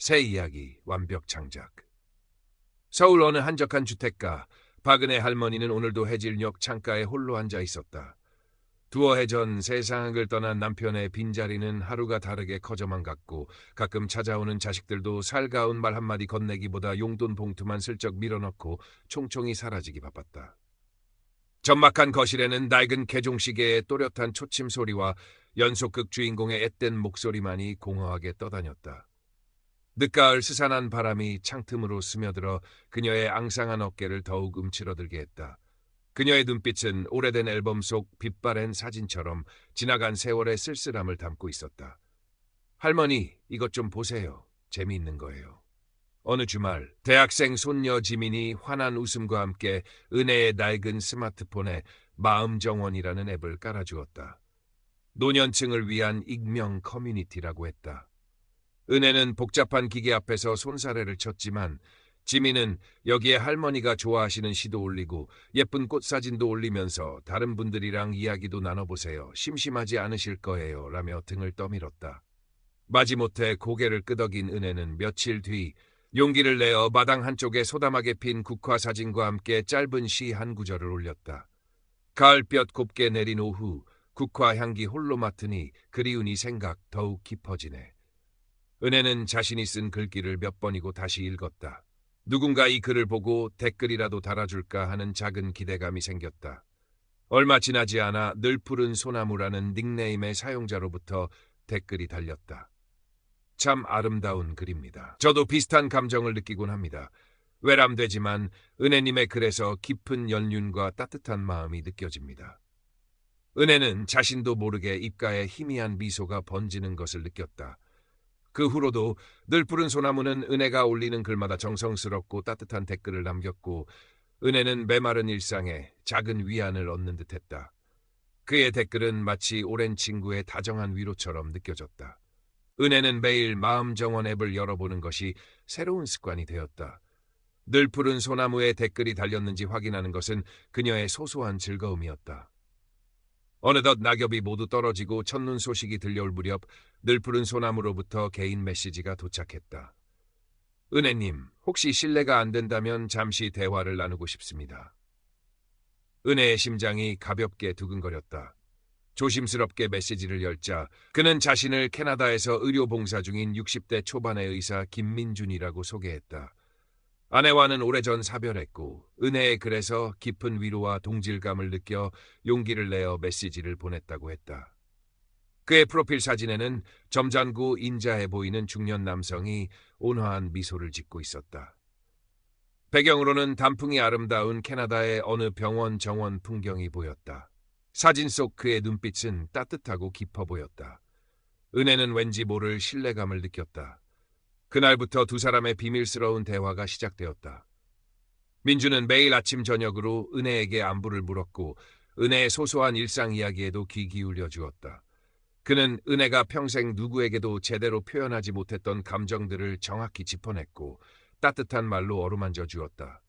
새 이야기 완벽 창작. 서울 어느 한적한 주택가, 박은혜 할머니는 오늘도 해질녘 창가에 홀로 앉아 있었다. 두어 해 전 세상을 떠난 남편의 빈자리는 하루가 다르게 커져만 갔고 가끔 찾아오는 자식들도 살가운 말 한마디 건네기보다 용돈 봉투만 슬쩍 밀어넣고 총총히 사라지기 바빴다. 적막한 거실에는 낡은 개종시계의 또렷한 초침 소리와 연속극 주인공의 앳된 목소리만이 공허하게 떠다녔다. 늦가을 스산한 바람이 창틈으로 스며들어 그녀의 앙상한 어깨를 더욱 움츠러들게 했다. 그녀의 눈빛은 오래된 앨범 속 빛바랜 사진처럼 지나간 세월의 쓸쓸함을 담고 있었다. 할머니, 이것 좀 보세요. 재미있는 거예요. 어느 주말 대학생 손녀 지민이 환한 웃음과 함께 은혜의 낡은 스마트폰에 마음정원이라는 앱을 깔아주었다. 노년층을 위한 익명 커뮤니티라고 했다. 은혜는 복잡한 기계 앞에서 손사래를 쳤지만 지민은 여기에 할머니가 좋아하시는 시도 올리고 예쁜 꽃 사진도 올리면서 다른 분들이랑 이야기도 나눠보세요. 심심하지 않으실 거예요. 라며 등을 떠밀었다. 마지못해 고개를 끄덕인 은혜는 며칠 뒤 용기를 내어 마당 한쪽에 소담하게 핀 국화 사진과 함께 짧은 시 한 구절을 올렸다. 가을볕 곱게 내린 오후 국화 향기 홀로 맡으니 그리운 이 생각 더욱 깊어지네. 은혜는 자신이 쓴 글귀를 몇 번이고 다시 읽었다. 누군가 이 글을 보고 댓글이라도 달아줄까 하는 작은 기대감이 생겼다. 얼마 지나지 않아 늘 푸른 소나무라는 닉네임의 사용자로부터 댓글이 달렸다. 참 아름다운 글입니다. 저도 비슷한 감정을 느끼곤 합니다. 외람되지만 은혜님의 글에서 깊은 연륜과 따뜻한 마음이 느껴집니다. 은혜는 자신도 모르게 입가에 희미한 미소가 번지는 것을 느꼈다. 그 후로도 늘 푸른 소나무는 은혜가 올리는 글마다 정성스럽고 따뜻한 댓글을 남겼고 은혜는 메마른 일상에 작은 위안을 얻는 듯했다. 그의 댓글은 마치 오랜 친구의 다정한 위로처럼 느껴졌다. 은혜는 매일 마음정원 앱을 열어보는 것이 새로운 습관이 되었다. 늘 푸른 소나무에 댓글이 달렸는지 확인하는 것은 그녀의 소소한 즐거움이었다. 어느덧 낙엽이 모두 떨어지고 첫눈 소식이 들려올 무렵 늘 푸른 소나무로부터 개인 메시지가 도착했다. 은혜님, 혹시 실례가 안 된다면 잠시 대화를 나누고 싶습니다. 은혜의 심장이 가볍게 두근거렸다. 조심스럽게 메시지를 열자 그는 자신을 캐나다에서 의료봉사 중인 60대 초반의 의사 김민준이라고 소개했다. 아내와는 오래전 사별했고 은혜의 글에서 깊은 위로와 동질감을 느껴 용기를 내어 메시지를 보냈다고 했다. 그의 프로필 사진에는 점잖고 인자해 보이는 중년 남성이 온화한 미소를 짓고 있었다. 배경으로는 단풍이 아름다운 캐나다의 어느 병원 정원 풍경이 보였다. 사진 속 그의 눈빛은 따뜻하고 깊어 보였다. 은혜는 왠지 모를 신뢰감을 느꼈다. 그날부터 두 사람의 비밀스러운 대화가 시작되었다. 민주는 매일 아침 저녁으로 은혜에게 안부를 물었고 은혜의 소소한 일상 이야기에도 귀 기울여 주었다. 그는 은혜가 평생 누구에게도 제대로 표현하지 못했던 감정들을 정확히 짚어냈고 따뜻한 말로 어루만져 주었다.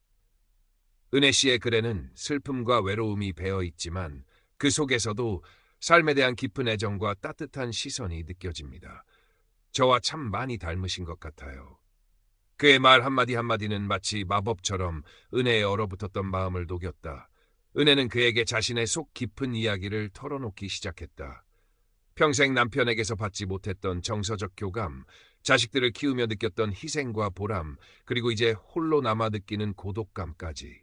은혜 씨의 글에는 슬픔과 외로움이 배어 있지만 그 속에서도 삶에 대한 깊은 애정과 따뜻한 시선이 느껴집니다. 저와 참 많이 닮으신 것 같아요. 그의 말 한마디 한마디는 마치 마법처럼 은혜에 얼어붙었던 마음을 녹였다. 은혜는 그에게 자신의 속 깊은 이야기를 털어놓기 시작했다. 평생 남편에게서 받지 못했던 정서적 교감, 자식들을 키우며 느꼈던 희생과 보람, 그리고 이제 홀로 남아 느끼는 고독감까지.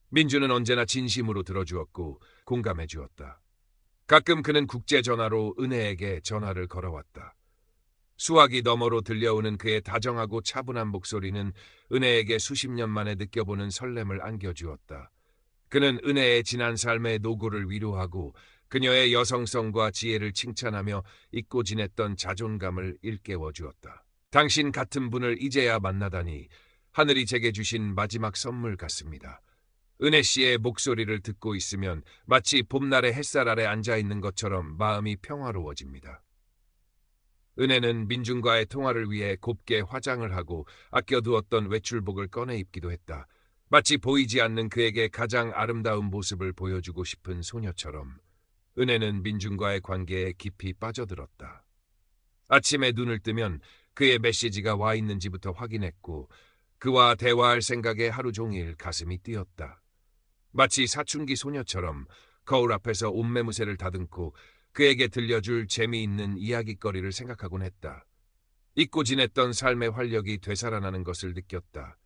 민주는 언제나 진심으로 들어주었고 공감해 주었다. 가끔 그는 국제전화로 은혜에게 전화를 걸어왔다. 수화기 너머로 들려오는 그의 다정하고 차분한 목소리는 은혜에게 수십 년 만에 느껴보는 설렘을 안겨주었다. 그는 은혜의 지난 삶의 노고를 위로하고 그녀의 여성성과 지혜를 칭찬하며 잊고 지냈던 자존감을 일깨워 주었다. 당신 같은 분을 이제야 만나다니 하늘이 제게 주신 마지막 선물 같습니다. 은혜 씨의 목소리를 듣고 있으면 마치 봄날의 햇살 아래 앉아있는 것처럼 마음이 평화로워집니다. 은혜는 민준과의 통화를 위해 곱게 화장을 하고 아껴두었던 외출복을 꺼내 입기도 했다. 마치 보이지 않는 그에게 가장 아름다운 모습을 보여주고 싶은 소녀처럼 은혜는 민준과의 관계에 깊이 빠져들었다. 아침에 눈을 뜨면 그의 메시지가 와 있는지부터 확인했고 그와 대화할 생각에 하루 종일 가슴이 뛰었다. 마치 사춘기 소녀처럼 거울 앞에서 옷매무새를 다듬고 그에게 들려줄 재미있는 이야깃거리를 생각하곤 했다. 잊고 지냈던 삶의 활력이 되살아나는 것을 느꼈다.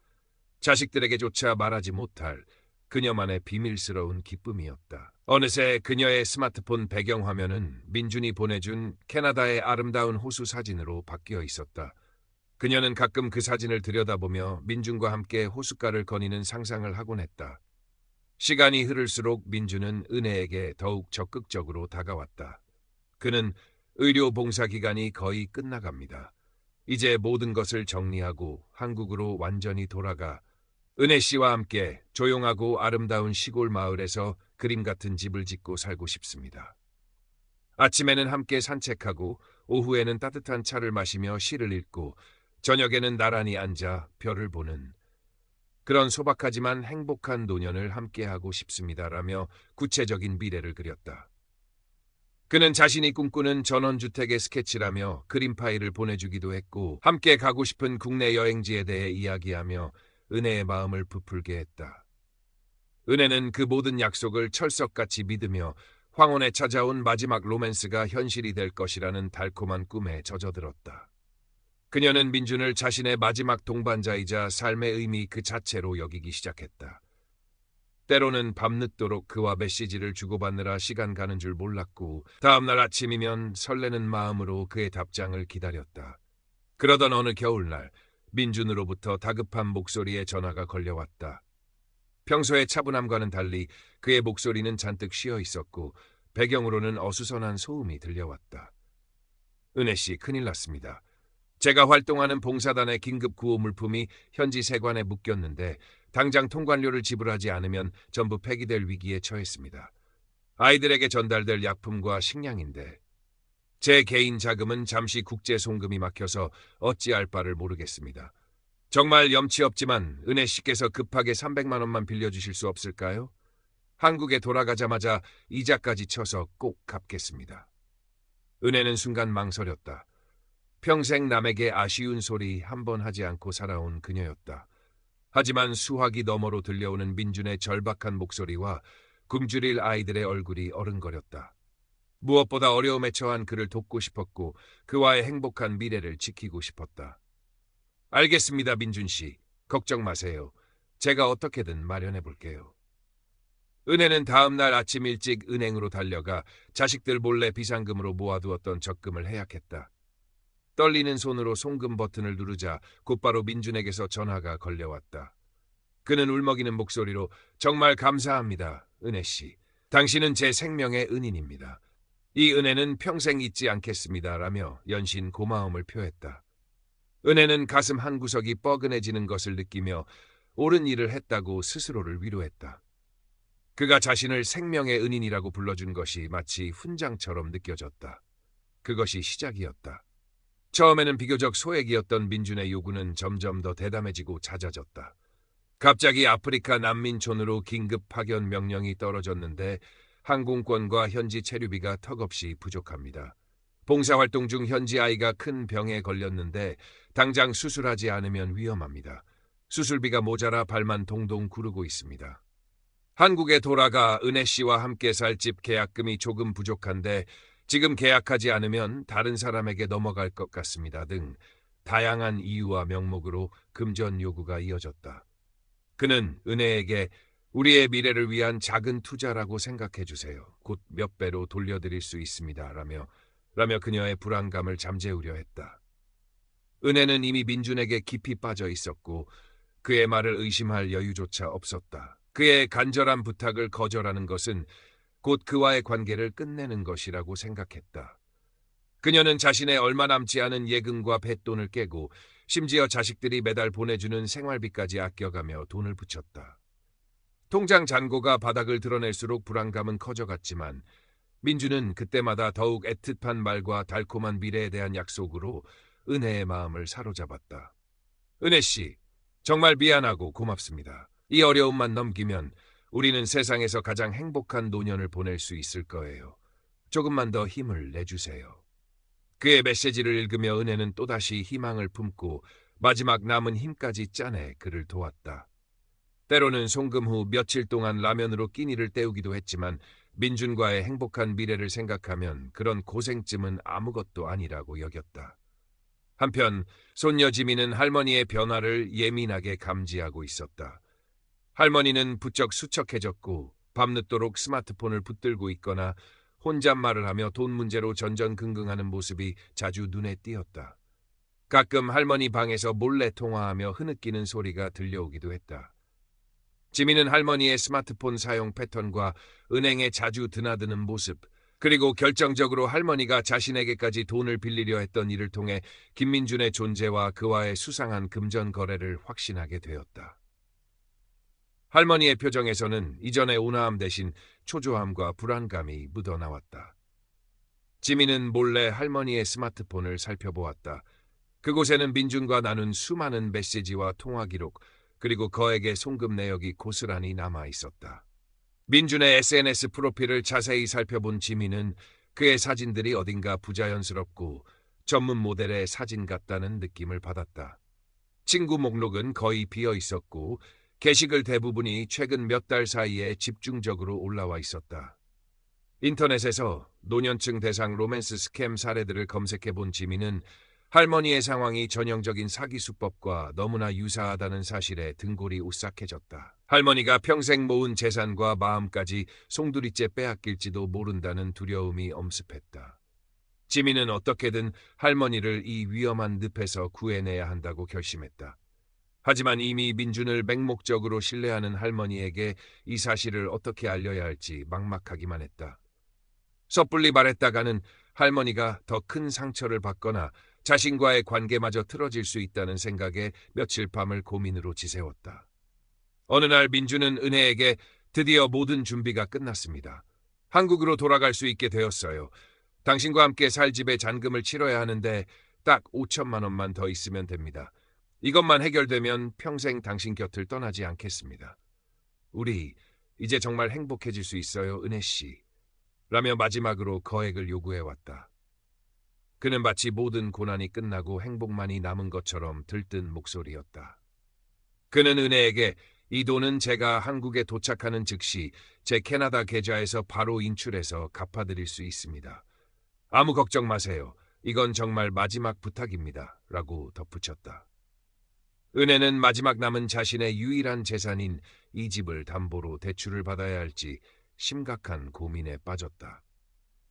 자식들에게조차 말하지 못할 그녀만의 비밀스러운 기쁨이었다. 어느새 그녀의 스마트폰 배경화면은 민준이 보내준 캐나다의 아름다운 호수 사진으로 바뀌어 있었다. 그녀는 가끔 그 사진을 들여다보며 민준과 함께 호숫가를 거니는 상상을 하곤 했다. 시간이 흐를수록 민준은 은혜에게 더욱 적극적으로 다가왔다. 그는 의료 봉사 기간이 거의 끝나갑니다. 이제 모든 것을 정리하고 한국으로 완전히 돌아가 은혜 씨와 함께 조용하고 아름다운 시골 마을에서 그림 같은 집을 짓고 살고 싶습니다. 아침에는 함께 산책하고 오후에는 따뜻한 차를 마시며 시를 읽고 저녁에는 나란히 앉아 별을 보는 그런 소박하지만 행복한 노년을 함께하고 싶습니다라며 구체적인 미래를 그렸다. 그는 자신이 꿈꾸는 전원주택의 스케치라며 그림 파일을 보내주기도 했고 함께 가고 싶은 국내 여행지에 대해 이야기하며 은혜의 마음을 부풀게 했다. 은혜는 그 모든 약속을 철석같이 믿으며 황혼에 찾아온 마지막 로맨스가 현실이 될 것이라는 달콤한 꿈에 젖어들었다. 그녀는 민준을 자신의 마지막 동반자이자 삶의 의미 그 자체로 여기기 시작했다. 때로는 밤늦도록 그와 메시지를 주고받느라 시간 가는 줄 몰랐고 다음날 아침이면 설레는 마음으로 그의 답장을 기다렸다. 그러던 어느 겨울날 민준으로부터 다급한 목소리의 전화가 걸려왔다. 평소의 차분함과는 달리 그의 목소리는 잔뜩 쉬어 있었고 배경으로는 어수선한 소음이 들려왔다. 은혜 씨, 큰일 났습니다. 제가 활동하는 봉사단의 긴급 구호 물품이 현지 세관에 묶였는데 당장 통관료를 지불하지 않으면 전부 폐기될 위기에 처했습니다. 아이들에게 전달될 약품과 식량인데 제 개인 자금은 잠시 국제 송금이 막혀서 어찌할 바를 모르겠습니다. 정말 염치 없지만 은혜 씨께서 급하게 300만 원만 빌려주실 수 없을까요? 한국에 돌아가자마자 이자까지 쳐서 꼭 갚겠습니다. 은혜는 순간 망설였다. 평생 남에게 아쉬운 소리 한 번 하지 않고 살아온 그녀였다. 하지만 수화기 너머로 들려오는 민준의 절박한 목소리와 굶주릴 아이들의 얼굴이 어른거렸다. 무엇보다 어려움에 처한 그를 돕고 싶었고 그와의 행복한 미래를 지키고 싶었다. 알겠습니다, 민준 씨. 걱정 마세요. 제가 어떻게든 마련해 볼게요. 은혜는 다음 날 아침 일찍 은행으로 달려가 자식들 몰래 비상금으로 모아두었던 적금을 해약했다. 떨리는 손으로 송금 버튼을 누르자 곧바로 민준에게서 전화가 걸려왔다. 그는 울먹이는 목소리로 정말 감사합니다, 은혜 씨. 당신은 제 생명의 은인입니다. 이 은혜는 평생 잊지 않겠습니다라며 연신 고마움을 표했다. 은혜는 가슴 한구석이 뻐근해지는 것을 느끼며 옳은 일을 했다고 스스로를 위로했다. 그가 자신을 생명의 은인이라고 불러준 것이 마치 훈장처럼 느껴졌다. 그것이 시작이었다. 처음에는 비교적 소액이었던 민준의 요구는 점점 더 대담해지고 잦아졌다. 갑자기 아프리카 난민촌으로 긴급 파견 명령이 떨어졌는데 항공권과 현지 체류비가 턱없이 부족합니다. 봉사활동 중 현지 아이가 큰 병에 걸렸는데 당장 수술하지 않으면 위험합니다. 수술비가 모자라 발만 동동 구르고 있습니다. 한국에 돌아가 은혜 씨와 함께 살 집 계약금이 조금 부족한데 지금 계약하지 않으면 다른 사람에게 넘어갈 것 같습니다 등 다양한 이유와 명목으로 금전 요구가 이어졌다. 그는 은혜에게 우리의 미래를 위한 작은 투자라고 생각해 주세요. 곧 몇 배로 돌려드릴 수 있습니다. 라며 그녀의 불안감을 잠재우려 했다. 은혜는 이미 민준에게 깊이 빠져 있었고 그의 말을 의심할 여유조차 없었다. 그의 간절한 부탁을 거절하는 것은 곧 그와의 관계를 끝내는 것이라고 생각했다. 그녀는 자신의 얼마 남지 않은 예금과 뱃돈을 깨고 심지어 자식들이 매달 보내주는 생활비까지 아껴가며 돈을 붙였다. 통장 잔고가 바닥을 드러낼수록 불안감은 커져갔지만 민주는 그때마다 더욱 애틋한 말과 달콤한 미래에 대한 약속으로 은혜의 마음을 사로잡았다. 은혜 씨, 정말 미안하고 고맙습니다. 이 어려움만 넘기면 우리는 세상에서 가장 행복한 노년을 보낼 수 있을 거예요. 조금만 더 힘을 내주세요. 그의 메시지를 읽으며 은혜는 또다시 희망을 품고 마지막 남은 힘까지 짜내 그를 도왔다. 때로는 송금 후 며칠 동안 라면으로 끼니를 때우기도 했지만 민준과의 행복한 미래를 생각하면 그런 고생쯤은 아무것도 아니라고 여겼다. 한편 손녀 지민은 할머니의 변화를 예민하게 감지하고 있었다. 할머니는 부쩍 수척해졌고 밤늦도록 스마트폰을 붙들고 있거나 혼잣말을 하며 돈 문제로 전전긍긍하는 모습이 자주 눈에 띄었다. 가끔 할머니 방에서 몰래 통화하며 흐느끼는 소리가 들려오기도 했다. 지민은 할머니의 스마트폰 사용 패턴과 은행에 자주 드나드는 모습, 그리고 결정적으로 할머니가 자신에게까지 돈을 빌리려 했던 일을 통해 김민준의 존재와 그와의 수상한 금전 거래를 확신하게 되었다. 할머니의 표정에서는 이전의 온화함 대신 초조함과 불안감이 묻어나왔다. 지민은 몰래 할머니의 스마트폰을 살펴보았다. 그곳에는 민준과 나눈 수많은 메시지와 통화 기록, 그리고 거액의 송금 내역이 고스란히 남아 있었다. 민준의 SNS 프로필을 자세히 살펴본 지민은 그의 사진들이 어딘가 부자연스럽고 전문 모델의 사진 같다는 느낌을 받았다. 친구 목록은 거의 비어 있었고 게시글 대부분이 최근 몇 달 사이에 집중적으로 올라와 있었다. 인터넷에서 노년층 대상 로맨스 스캠 사례들을 검색해본 지민은 할머니의 상황이 전형적인 사기 수법과 너무나 유사하다는 사실에 등골이 오싹해졌다. 할머니가 평생 모은 재산과 마음까지 송두리째 빼앗길지도 모른다는 두려움이 엄습했다. 지민은 어떻게든 할머니를 이 위험한 늪에서 구해내야 한다고 결심했다. 하지만 이미 민준을 맹목적으로 신뢰하는 할머니에게 이 사실을 어떻게 알려야 할지 막막하기만 했다. 섣불리 말했다가는 할머니가 더 큰 상처를 받거나 자신과의 관계마저 틀어질 수 있다는 생각에 며칠 밤을 고민으로 지새웠다. 어느 날 민준은 은혜에게 드디어 모든 준비가 끝났습니다. 한국으로 돌아갈 수 있게 되었어요. 당신과 함께 살 집에 잔금을 치러야 하는데 딱 5천만 원만 더 있으면 됩니다. 이것만 해결되면 평생 당신 곁을 떠나지 않겠습니다. 우리 이제 정말 행복해질 수 있어요, 은혜 씨. 라며 마지막으로 거액을 요구해왔다. 그는 마치 모든 고난이 끝나고 행복만이 남은 것처럼 들뜬 목소리였다. 그는 은혜에게 이 돈은 제가 한국에 도착하는 즉시 제 캐나다 계좌에서 바로 인출해서 갚아드릴 수 있습니다. 아무 걱정 마세요. 이건 정말 마지막 부탁입니다. 라고 덧붙였다. 은혜는 마지막 남은 자신의 유일한 재산인 이 집을 담보로 대출을 받아야 할지 심각한 고민에 빠졌다.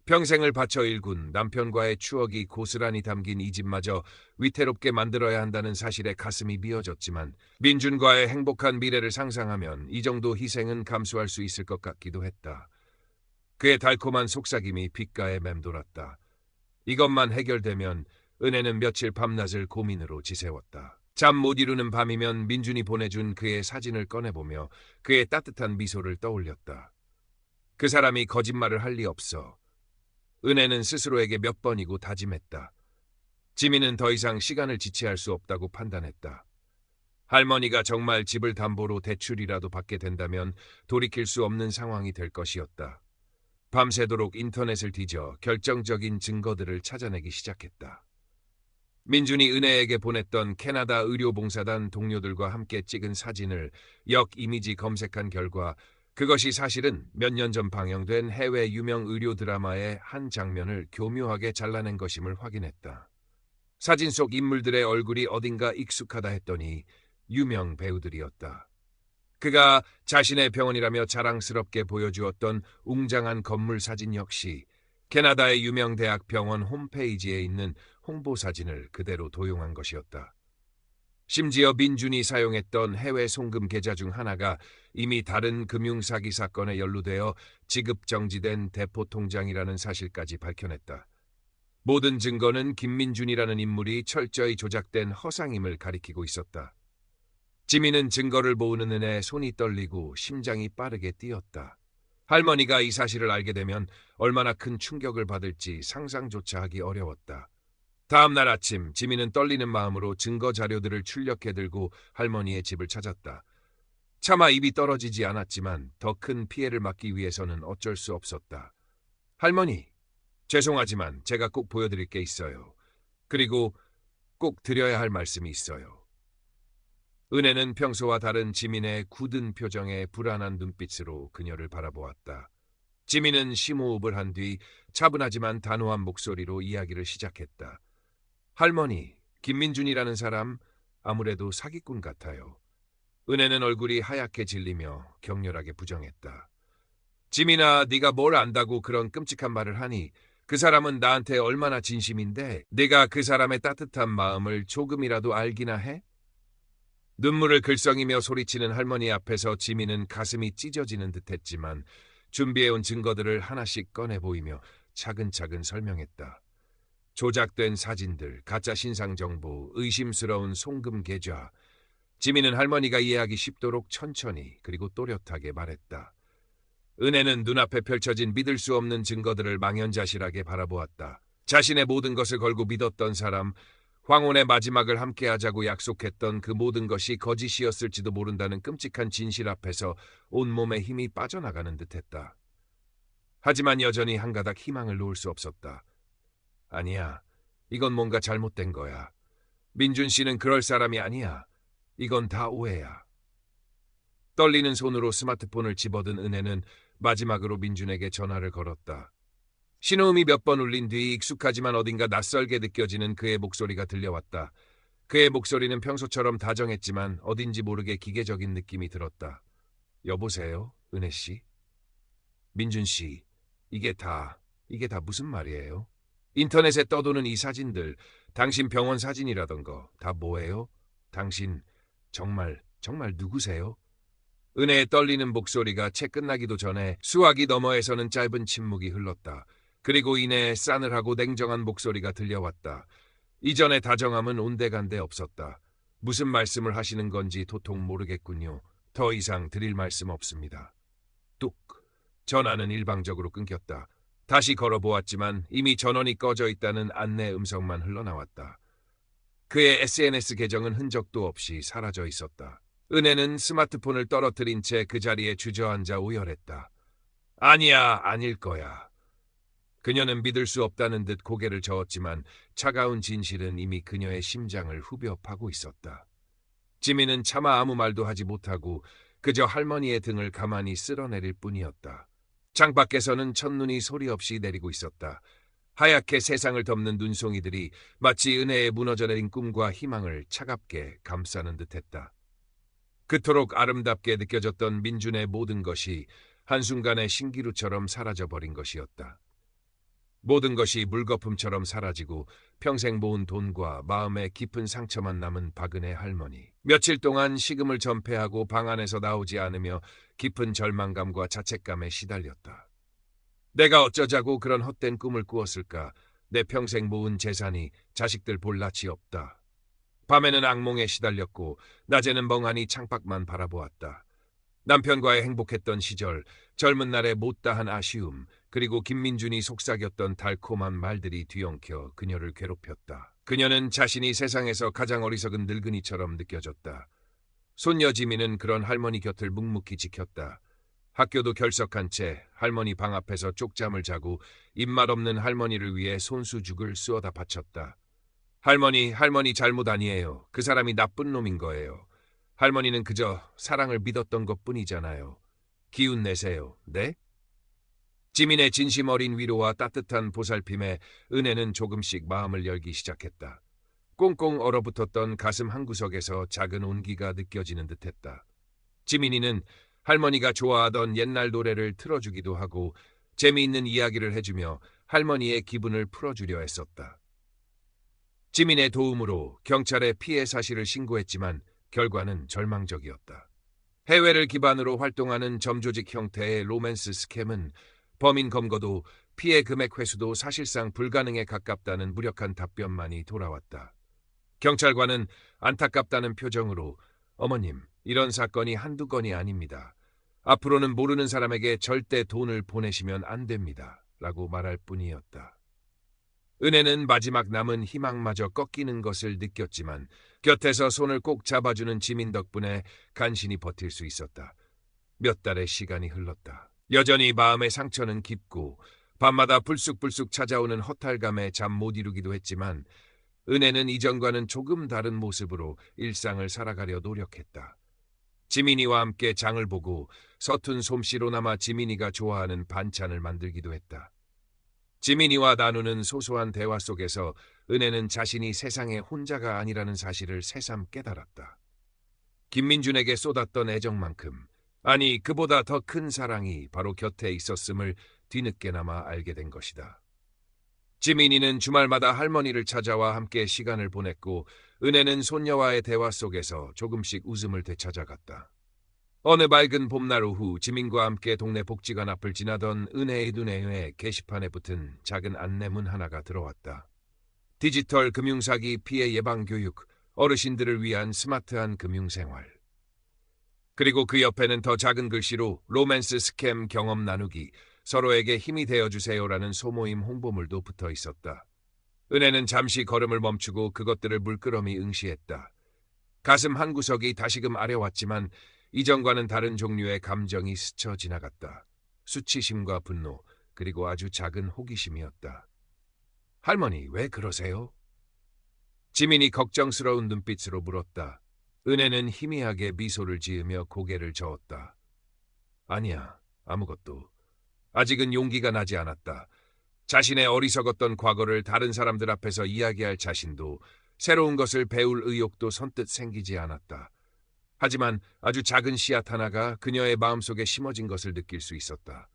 평생을 바쳐 일군 남편과의 추억이 고스란히 담긴 이 집마저 위태롭게 만들어야 한다는 사실에 가슴이 미어졌지만 민준과의 행복한 미래를 상상하면 이 정도 희생은 감수할 수 있을 것 같기도 했다. 그의 달콤한 속삭임이 귓가에 맴돌았다. 이것만 해결되면 은혜는 며칠 밤낮을 고민으로 지새웠다. 잠 못 이루는 밤이면 민준이 보내준 그의 사진을 꺼내보며 그의 따뜻한 미소를 떠올렸다. 그 사람이 거짓말을 할 리 없어. 은혜는 스스로에게 몇 번이고 다짐했다. 지민은 더 이상 시간을 지체할 수 없다고 판단했다. 할머니가 정말 집을 담보로 대출이라도 받게 된다면 돌이킬 수 없는 상황이 될 것이었다. 밤새도록 인터넷을 뒤져 결정적인 증거들을 찾아내기 시작했다. 민준이 은혜에게 보냈던 캐나다 의료봉사단 동료들과 함께 찍은 사진을 역 이미지 검색한 결과 그것이 사실은 몇 년 전 방영된 해외 유명 의료 드라마의 한 장면을 교묘하게 잘라낸 것임을 확인했다. 사진 속 인물들의 얼굴이 어딘가 익숙하다 했더니 유명 배우들이었다. 그가 자신의 병원이라며 자랑스럽게 보여주었던 웅장한 건물 사진 역시 캐나다의 유명 대학 병원 홈페이지에 있는 홍보 사진을 그대로 도용한 것이었다. 심지어 민준이 사용했던 해외 송금 계좌 중 하나가 이미 다른 금융사기 사건에 연루되어 지급 정지된 대포 통장이라는 사실까지 밝혀냈다. 모든 증거는 김민준이라는 인물이 철저히 조작된 허상임을 가리키고 있었다. 지민은 증거를 모으는 은혜 손이 떨리고 심장이 빠르게 뛰었다. 할머니가 이 사실을 알게 되면 얼마나 큰 충격을 받을지 상상조차 하기 어려웠다. 다음 날 아침 지민은 떨리는 마음으로 증거 자료들을 출력해 들고 할머니의 집을 찾았다. 차마 입이 떨어지지 않았지만 더 큰 피해를 막기 위해서는 어쩔 수 없었다. 할머니, 죄송하지만 제가 꼭 보여드릴 게 있어요. 그리고 꼭 드려야 할 말씀이 있어요. 은혜는 평소와 다른 지민의 굳은 표정에 불안한 눈빛으로 그녀를 바라보았다. 지민은 심호흡을 한 뒤 차분하지만 단호한 목소리로 이야기를 시작했다. 할머니, 김민준이라는 사람 아무래도 사기꾼 같아요. 은혜는 얼굴이 하얗게 질리며 격렬하게 부정했다. 지민아, 네가 뭘 안다고 그런 끔찍한 말을 하니? 그 사람은 나한테 얼마나 진심인데 네가 그 사람의 따뜻한 마음을 조금이라도 알기나 해? 눈물을 글썽이며 소리치는 할머니 앞에서 지민은 가슴이 찢어지는 듯했지만 준비해온 증거들을 하나씩 꺼내 보이며 차근차근 설명했다. 조작된 사진들, 가짜 신상 정보, 의심스러운 송금 계좌. 지민은 할머니가 이해하기 쉽도록 천천히 그리고 또렷하게 말했다. 은혜는 눈앞에 펼쳐진 믿을 수 없는 증거들을 망연자실하게 바라보았다. 자신의 모든 것을 걸고 믿었던 사람, 황혼의 마지막을 함께하자고 약속했던 그 모든 것이 거짓이었을지도 모른다는 끔찍한 진실 앞에서 온몸에 힘이 빠져나가는 듯했다. 하지만 여전히 한 가닥 희망을 놓을 수 없었다. 아니야, 이건 뭔가 잘못된 거야. 민준 씨는 그럴 사람이 아니야. 이건 다 오해야. 떨리는 손으로 스마트폰을 집어든 은혜는 마지막으로 민준에게 전화를 걸었다. 신호음이 몇 번 울린 뒤 익숙하지만 어딘가 낯설게 느껴지는 그의 목소리가 들려왔다. 그의 목소리는 평소처럼 다정했지만 어딘지 모르게 기계적인 느낌이 들었다. 여보세요, 은혜 씨? 민준 씨, 이게 다 무슨 말이에요? 인터넷에 떠도는 이 사진들, 당신 병원 사진이라던 거 다 뭐예요? 당신 정말 누구세요? 은혜의 떨리는 목소리가 채 끝나기도 전에 수화기 너머에서는 짧은 침묵이 흘렀다. 그리고 이내 싸늘하고 냉정한 목소리가 들려왔다. 이전의 다정함은 온데간데 없었다. 무슨 말씀을 하시는 건지 도통 모르겠군요. 더 이상 드릴 말씀 없습니다. 뚝. 전화는 일방적으로 끊겼다. 다시 걸어보았지만 이미 전원이 꺼져 있다는 안내 음성만 흘러나왔다. 그의 SNS 계정은 흔적도 없이 사라져 있었다. 은혜는 스마트폰을 떨어뜨린 채 그 자리에 주저앉아 오열했다. 아니야, 아닐 거야. 그녀는 믿을 수 없다는 듯 고개를 저었지만 차가운 진실은 이미 그녀의 심장을 후벼 파고 있었다. 지민은 차마 아무 말도 하지 못하고 그저 할머니의 등을 가만히 쓸어내릴 뿐이었다. 창밖에서는 첫눈이 소리 없이 내리고 있었다. 하얗게 세상을 덮는 눈송이들이 마치 은혜의 무너져 내린 꿈과 희망을 차갑게 감싸는 듯했다. 그토록 아름답게 느껴졌던 민준의 모든 것이 한순간에 신기루처럼 사라져버린 것이었다. 모든 것이 물거품처럼 사라지고 평생 모은 돈과 마음의 깊은 상처만 남은 박은혜 할머니. 며칠 동안 식음을 전폐하고 방 안에서 나오지 않으며 깊은 절망감과 자책감에 시달렸다. 내가 어쩌자고 그런 헛된 꿈을 꾸었을까. 내 평생 모은 재산이 자식들 볼 낯이 없다. 밤에는 악몽에 시달렸고 낮에는 멍하니 창밖만 바라보았다. 남편과의 행복했던 시절, 젊은 날의 못다한 아쉬움, 그리고 김민준이 속삭였던 달콤한 말들이 뒤엉켜 그녀를 괴롭혔다. 그녀는 자신이 세상에서 가장 어리석은 늙은이처럼 느껴졌다. 손녀 지민은 그런 할머니 곁을 묵묵히 지켰다. 학교도 결석한 채 할머니 방 앞에서 쪽잠을 자고 입맛 없는 할머니를 위해 손수죽을 쑤어다 바쳤다. 할머니 잘못 아니에요. 그 사람이 나쁜 놈인 거예요. 할머니는 그저 사랑을 믿었던 것뿐이잖아요. 기운 내세요. 네? 지민의 진심 어린 위로와 따뜻한 보살핌에 은혜는 조금씩 마음을 열기 시작했다. 꽁꽁 얼어붙었던 가슴 한구석에서 작은 온기가 느껴지는 듯했다. 지민이는 할머니가 좋아하던 옛날 노래를 틀어주기도 하고 재미있는 이야기를 해주며 할머니의 기분을 풀어주려 했었다. 지민의 도움으로 경찰에 피해 사실을 신고했지만 결과는 절망적이었다. 해외를 기반으로 활동하는 점조직 형태의 로맨스 스캠은 범인 검거도 피해 금액 회수도 사실상 불가능에 가깝다는 무력한 답변만이 돌아왔다. 경찰관은 안타깝다는 표정으로 어머님, 이런 사건이 한두 건이 아닙니다. 앞으로는 모르는 사람에게 절대 돈을 보내시면 안 됩니다. 라고 말할 뿐이었다. 은혜는 마지막 남은 희망마저 꺾이는 것을 느꼈지만 곁에서 손을 꼭 잡아주는 지민 덕분에 간신히 버틸 수 있었다. 몇 달의 시간이 흘렀다. 여전히 마음의 상처는 깊고 밤마다 불쑥불쑥 찾아오는 허탈감에 잠 못 이루기도 했지만 은혜는 이전과는 조금 다른 모습으로 일상을 살아가려 노력했다. 지민이와 함께 장을 보고 서툰 솜씨로나마 지민이가 좋아하는 반찬을 만들기도 했다. 지민이와 나누는 소소한 대화 속에서 은혜는 자신이 세상에 혼자가 아니라는 사실을 새삼 깨달았다. 김민준에게 쏟았던 애정만큼, 아니 그보다 더 큰 사랑이 바로 곁에 있었음을 뒤늦게나마 알게 된 것이다. 지민이는 주말마다 할머니를 찾아와 함께 시간을 보냈고 은혜는 손녀와의 대화 속에서 조금씩 웃음을 되찾아갔다. 어느 맑은 봄날 오후 지민과 함께 동네 복지관 앞을 지나던 은혜의 눈에 게시판에 붙은 작은 안내문 하나가 들어왔다. 디지털 금융사기 피해 예방 교육, 어르신들을 위한 스마트한 금융생활. 그리고 그 옆에는 더 작은 글씨로 로맨스 스캠 경험 나누기, 서로에게 힘이 되어주세요라는 소모임 홍보물도 붙어 있었다. 은혜는 잠시 걸음을 멈추고 그것들을 물끄러미 응시했다. 가슴 한구석이 다시금 아려왔지만 이전과는 다른 종류의 감정이 스쳐 지나갔다. 수치심과 분노, 그리고 아주 작은 호기심이었다. 할머니, 왜 그러세요? 지민이 걱정스러운 눈빛으로 물었다. 은혜는 희미하게 미소를 지으며 고개를 저었다. 아니야, 아무것도. 아직은 용기가 나지 않았다. 자신의 어리석었던 과거를 다른 사람들 앞에서 이야기할 자신도, 새로운 것을 배울 의욕도 선뜻 생기지 않았다. 하지만 아주 작은 씨앗 하나가 그녀의 마음속에 심어진 것을 느낄 수 있었다.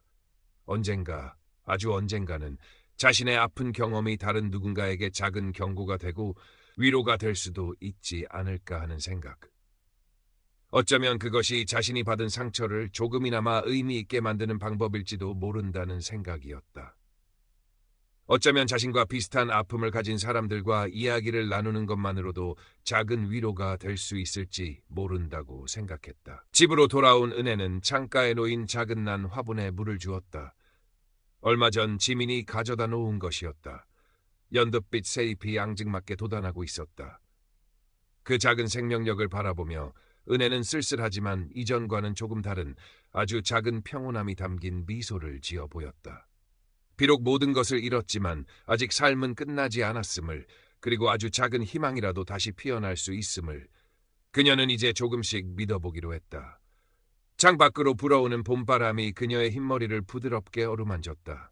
언젠가, 아주 언젠가는 자신의 아픈 경험이 다른 누군가에게 작은 경고가 되고 위로가 될 수도 있지 않을까 하는 생각. 어쩌면 그것이 자신이 받은 상처를 조금이나마 의미 있게 만드는 방법일지도 모른다는 생각이었다. 어쩌면 자신과 비슷한 아픔을 가진 사람들과 이야기를 나누는 것만으로도 작은 위로가 될 수 있을지 모른다고 생각했다. 집으로 돌아온 은혜는 창가에 놓인 작은 난 화분에 물을 주었다. 얼마 전 지민이 가져다 놓은 것이었다. 연두빛 새잎이 앙증맞게 돋아나고 있었다. 그 작은 생명력을 바라보며 은혜는 쓸쓸하지만 이전과는 조금 다른 아주 작은 평온함이 담긴 미소를 지어 보였다. 비록 모든 것을 잃었지만 아직 삶은 끝나지 않았음을, 그리고 아주 작은 희망이라도 다시 피어날 수 있음을 그녀는 이제 조금씩 믿어보기로 했다. 창밖으로 불어오는 봄바람이 그녀의 흰머리를 부드럽게 어루만졌다.